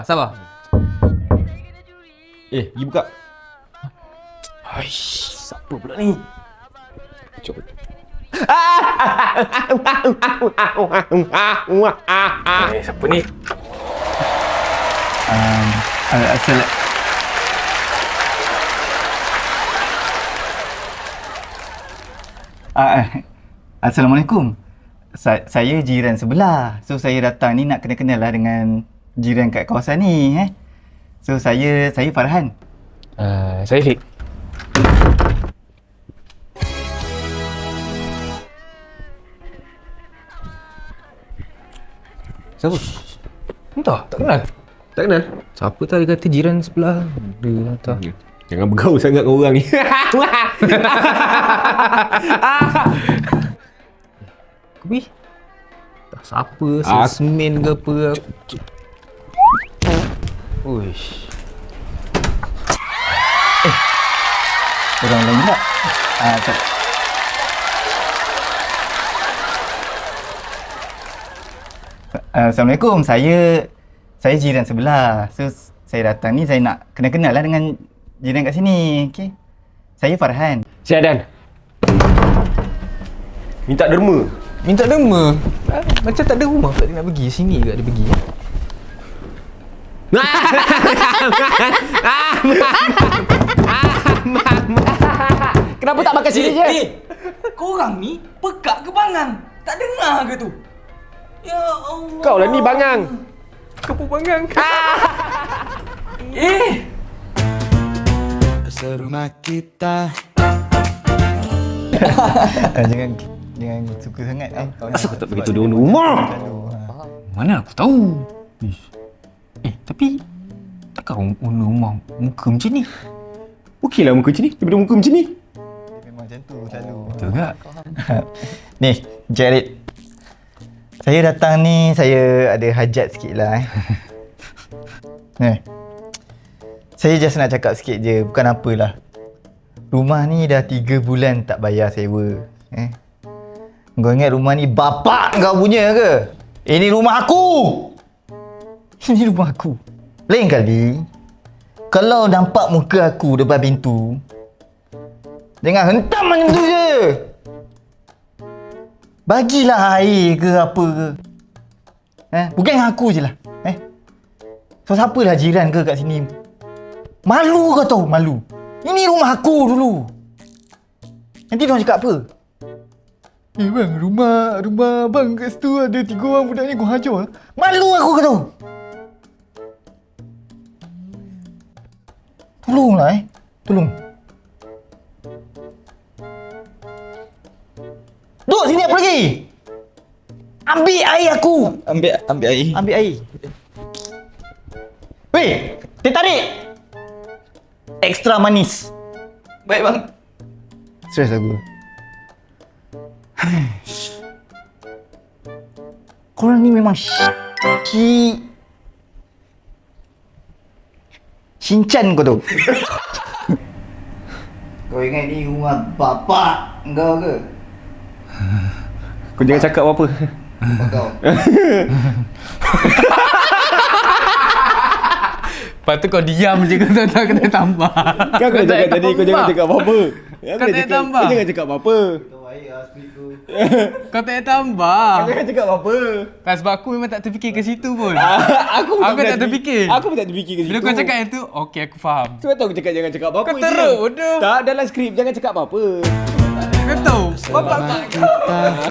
Sabar. Pergi buka. Aish, siapa pula ni? Jom. Siapa ni? Assalamualaikum. Saya jiran sebelah. So saya datang ni nak kenal-kenal lah dengan jiran kat kawasan ni. So saya Farhan. Saya Fik. Siapa? Entah, tak kenal. Tak kenal? Siapa tahu dia kata jiran sebelah. Dia entah. Jangan bergaul sangat dengan orang ni. Kopi? Tak siapa, semen ke apa. Uish. Orang lain tak? Assalamualaikum. Saya jiran sebelah. So saya datang ni saya nak kenal-kenal lah dengan jiran kat sini. Okey. Saya Farhan. Saya Adan. Minta derma. Minta derma? Macam tak ada rumah tak nak pergi. Sini ke ada pergi. Kenapa tak makan sini je? Korang ni pekak ke bangang? Tak dengar ke tu? Ya Allah. Kau lah ni bangang. Kau pun bangang. Serumah kita. Jangan suka sangat. Asal kau tak beritahu dia owner rumah? Mana aku tahu? Tapi takkan owner rumah muka macam ni? Okeylah muka macam ni. Daripada muka macam ni. Memang macam tu selalu. Betul tak? Ni, Jared. Saya datang ni, saya ada hajat sikit lah. Saya just nak cakap sikit je, bukan apalah. Rumah ni dah 3 bulan tak bayar sewa. Kau ingat rumah ni bapak kau punya ke? Ini rumah aku! Ini rumah aku. Lain kali, kalau nampak muka aku depan pintu, jangan hentam macam tu je. Bagilah air ke apa ke. Bukan dengan aku je lah. So siapalah jiran ke kat sini. Malu kau tahu, malu. Ini rumah aku dulu. Nanti diorang cakap apa? Bang, rumah abang kat situ ada 3 orang budak ni kau hajar. Malu aku kau tahu. Tolonglah tolong. Duduk sini apa lagi? Ambil air aku. Ambil air. Ambil air. Weh, teh tarik. Extra manis. Baik bang. Stres aku. Korang ni memang Shinchan kau tu. Kau ingat ni rumah bapak kau ke? Kau jangan cakap apa-apa. Kau. Lepas tu kau diam je, kau tak kena tambah. Kau kena cakap tadi kau jangan cakap apa-apa. Kau tak tambah. Kau jangan cakap apa-apa. Kau tak payah tambah. Kau jangan cakap apa-apa. Tak, sebab aku memang tak terfikir ke situ pun. Aku tak terfikir. Aku pun tak terfikir ke situ. Bila kau cakap yang tu, okey aku faham. Sebab tahu aku cakap jangan cakap apa-apa. Kau teruk bodoh. Tak, dalam skrip jangan cakap apa-apa. Kau tahu, bapak tak.